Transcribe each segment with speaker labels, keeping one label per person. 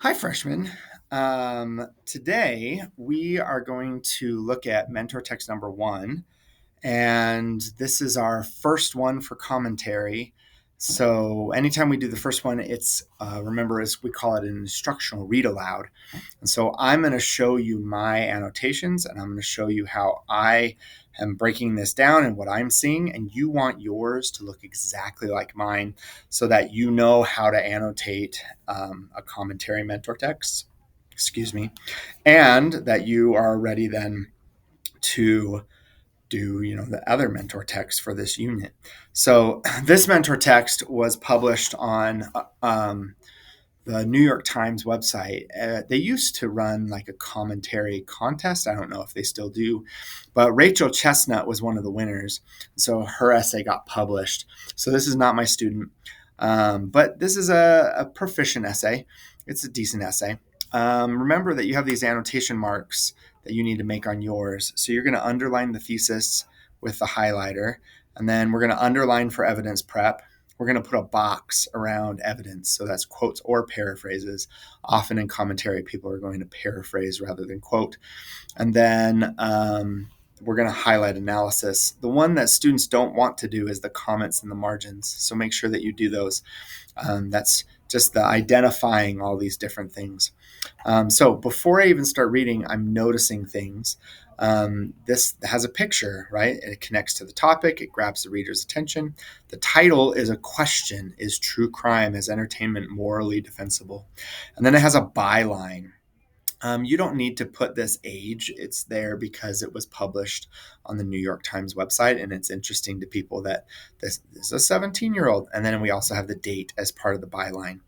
Speaker 1: Hi, freshmen. Today we are going to look at mentor text number one, and this is our first one for commentary. So anytime we do the first one, it's remember as we call it an instructional read aloud. And so I'm going to show you my annotations, and I'm going to show you how I am breaking this down and what I'm seeing. And you want yours to look exactly like mine so that you know how to annotate a commentary mentor text, excuse me, and that you are ready then to do the other mentor text for this unit. So this mentor text was published on the New York Times website. They used to run like a commentary contest. I don't know if they still do, but Rachel Chestnut was one of the winners. So her essay got published. So this is not my student, but this is a proficient essay. It's a decent essay. Remember that you have these annotation marks that you need to make on yours. So you're going to underline the thesis with the highlighter, and then we're going to underline for evidence prep. We're going to put a box around evidence. So that's quotes or paraphrases. Often in commentary, people are going to paraphrase rather than quote. And then we're going to highlight analysis. The one that students don't want to do is the comments and the margins. So make sure that you do those. That's just the identifying all these different things. So before I even start reading, I'm noticing things. This has a picture, right? And it connects to the topic. It grabs the reader's attention. The title is a question: Is true crime as entertainment morally defensible? And then it has a byline. You don't need to put this age. It's there because it was published on the New York Times website, and it's interesting to people that this is a 17-year-old. And then we also have the date as part of the byline.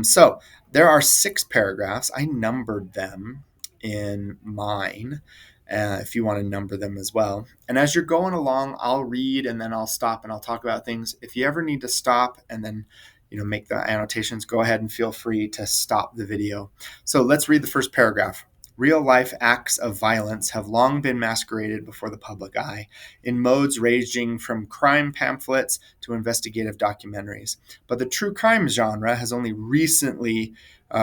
Speaker 1: So there are 6 paragraphs. I numbered them in mine. If you want to number them as well. And as you're going along, I'll read and then I'll stop and I'll talk about things. If you ever need to stop and then make the annotations, go ahead and feel free to stop the video. So let's read the first paragraph. Real life acts of violence have long been masqueraded before the public eye in modes ranging from crime pamphlets to investigative documentaries. But the true crime genre has only recently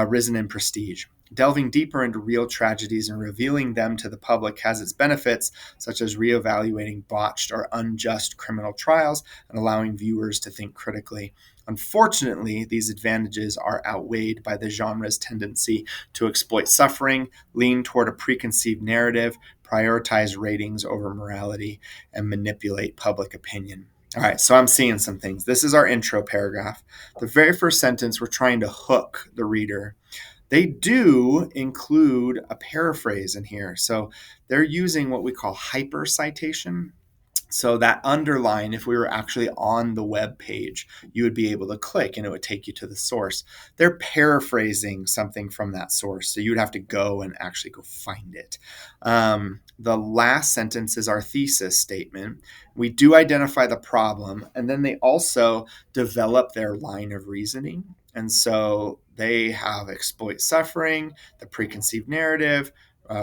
Speaker 1: risen in prestige. Delving deeper into real tragedies and revealing them to the public has its benefits, such as reevaluating botched or unjust criminal trials and allowing viewers to think critically. Unfortunately, these advantages are outweighed by the genre's tendency to exploit suffering, lean toward a preconceived narrative, prioritize ratings over morality, and manipulate public opinion. All right, so I'm seeing some things. This is our intro paragraph. The very first sentence, we're trying to hook the reader. They do include a paraphrase in here. So they're using what we call hyper citation. So that underline, if we were actually on the web page, you would be able to click and it would take you to the source. They're paraphrasing something from that source. So you would have to go and actually go find it. The last sentence is our thesis statement. We do identify the problem, and then they also develop their line of reasoning. And so they have exploit suffering, the preconceived narrative,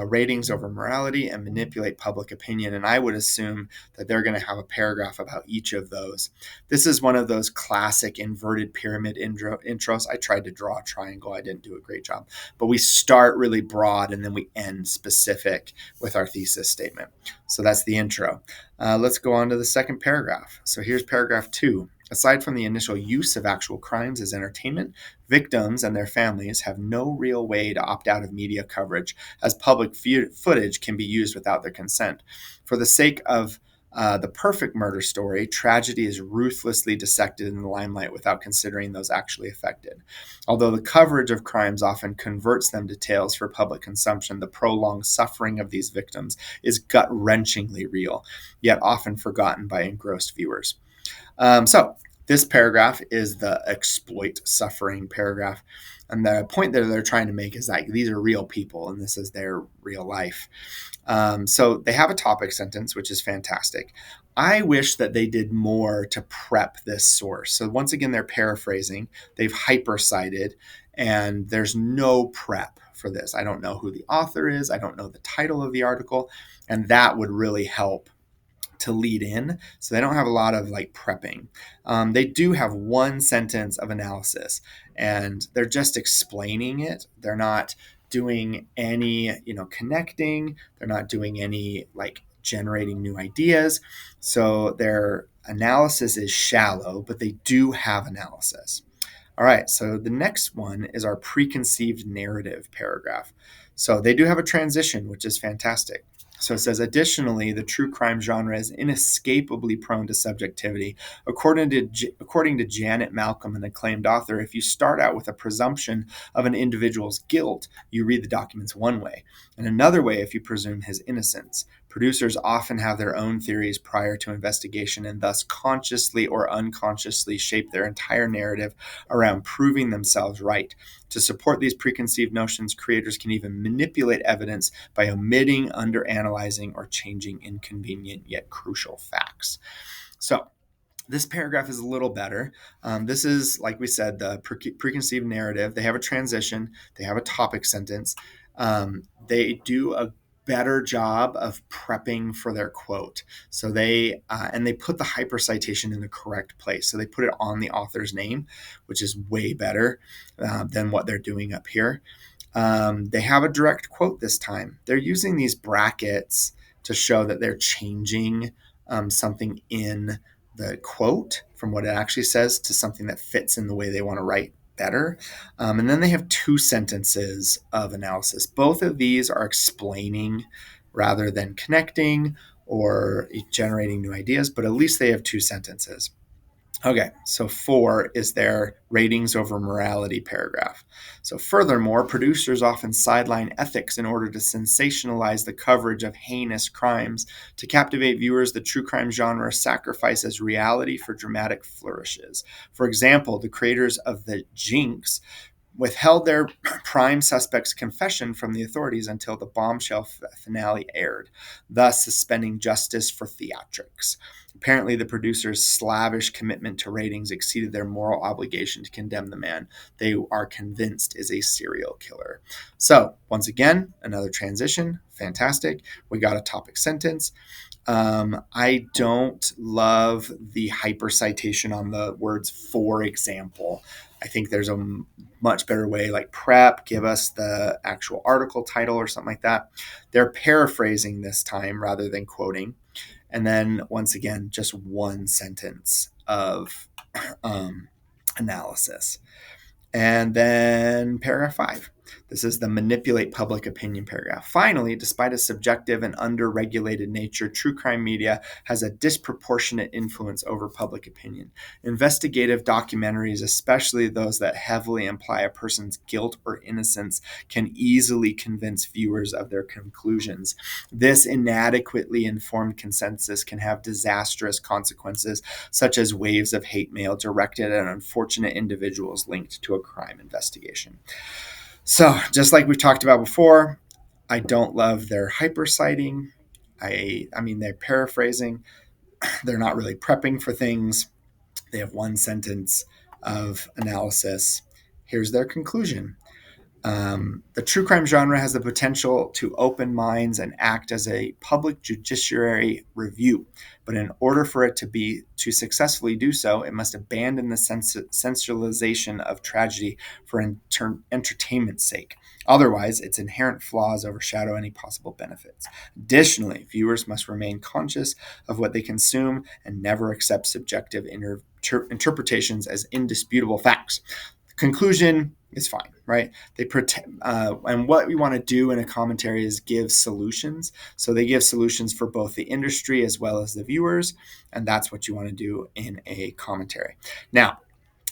Speaker 1: ratings over morality, and manipulate public opinion. And I would assume that they're going to have a paragraph about each of those. This is one of those classic inverted pyramid intros. I tried to draw a triangle. I didn't do a great job. But we start really broad and then we end specific with our thesis statement. So that's the intro. Let's go on to the second paragraph. So here's paragraph 2. Aside from the initial use of actual crimes as entertainment, victims and their families have no real way to opt out of media coverage, as public footage can be used without their consent. For the sake of the perfect murder story, tragedy is ruthlessly dissected in the limelight without considering those actually affected. Although the coverage of crimes often converts them to tales for public consumption, the prolonged suffering of these victims is gut-wrenchingly real, yet often forgotten by engrossed viewers. So this paragraph is the exploit suffering paragraph. And the point that they're trying to make is that these are real people and this is their real life. So they have a topic sentence, which is fantastic. I wish that they did more to prep this source. So once again, they're paraphrasing. They've hyper-cited, and there's no prep for this. I don't know who the author is. I don't know the title of the article. And that would really help to lead in. So they don't have a lot of like prepping. They do have one sentence of analysis, and they're just explaining it. They're not doing any, connecting. They're not doing any like generating new ideas. So their analysis is shallow, but they do have analysis. All right, so the next one is our preconceived narrative paragraph. So they do have a transition, which is fantastic. So it says, additionally, the true crime genre is inescapably prone to subjectivity. According to Janet Malcolm, an acclaimed author, if you start out with a presumption of an individual's guilt, you read the documents one way, and another way if you presume his innocence. Producers often have their own theories prior to investigation and thus consciously or unconsciously shape their entire narrative around proving themselves right. To support these preconceived notions, creators can even manipulate evidence by omitting, underanalyzing, or changing inconvenient yet crucial facts. So, this paragraph is a little better. This is, like we said, the preconceived narrative. They have a transition, they have a topic sentence. They do a better job of prepping for their quote. So they put the hypercitation in the correct place. So they put it on the author's name, which is way better than what they're doing up here. They have a direct quote this time. They're using these brackets to show that they're changing something in the quote from what it actually says to something that fits in the way they want to write better. And then they have two sentences of analysis. Both of these are explaining rather than connecting or generating new ideas, but at least they have two sentences. Okay, so 4 is their ratings over morality paragraph. So, furthermore, producers often sideline ethics in order to sensationalize the coverage of heinous crimes. To captivate viewers, the true crime genre sacrifices reality for dramatic flourishes. For example, the creators of The Jinx withheld their prime suspect's confession from the authorities until the bombshell finale aired, thus suspending justice for theatrics. Apparently, the producers' slavish commitment to ratings exceeded their moral obligation to condemn the man they are convinced is a serial killer. So, once again, another transition. Fantastic. We got a topic sentence. I don't love the hypercitation on the words for example. I think there's a much better way, like prep, give us the actual article title or something like that. They're paraphrasing this time rather than quoting. And then once again, just one sentence of analysis. And then paragraph 5. This is the manipulate public opinion paragraph. Finally, despite a subjective and under-regulated nature, true crime media has a disproportionate influence over public opinion. Investigative documentaries, especially those that heavily imply a person's guilt or innocence, can easily convince viewers of their conclusions. This inadequately informed consensus can have disastrous consequences, such as waves of hate mail directed at unfortunate individuals linked to a crime investigation. So, just like we've talked about before, I don't love their hyperciting. I mean, they're paraphrasing. They're not really prepping for things. They have one sentence of analysis. Here's their conclusion. The true crime genre has the potential to open minds and act as a public judiciary review. But in order for it to successfully do so, it must abandon the sensationalization of tragedy for entertainment's sake. Otherwise, its inherent flaws overshadow any possible benefits. Additionally, viewers must remain conscious of what they consume and never accept subjective interpretations as indisputable facts. The conclusion is fine, right? And what we want to do in a commentary is give solutions. So they give solutions for both the industry as well as the viewers, and that's what you want to do in a commentary. Now,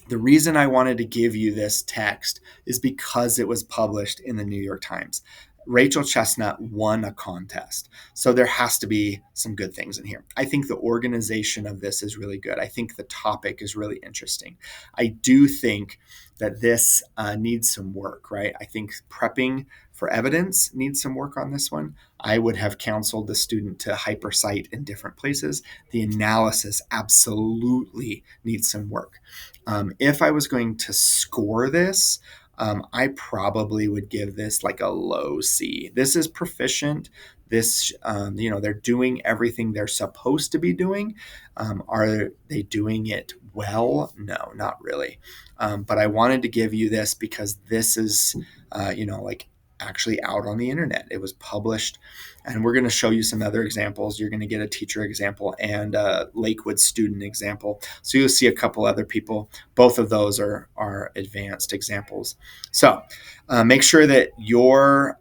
Speaker 1: the reason I wanted to give you this text is because it was published in the New York Times. Rachel Chestnut won a contest. So there has to be some good things in here. I think the organization of this is really good. I think the topic is really interesting. I do think that this needs some work, right? I think prepping for evidence needs some work on this one. I would have counseled the student to hypercite in different places. The analysis absolutely needs some work. If I was going to score this, I probably would give this like a low C. This is proficient. this, they're doing everything they're supposed to be doing. Are they doing it well? No, not really. But I wanted to give you this because this is, like actually out on the internet. It was published, and we're going to show you some other examples. You're going to get a teacher example and a Lakewood student example. So you'll see a couple other people. Both of those are advanced examples. So make sure that your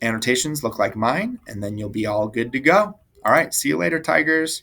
Speaker 1: annotations look like mine, and then you'll be all good to go. All right, see you later, Tigers.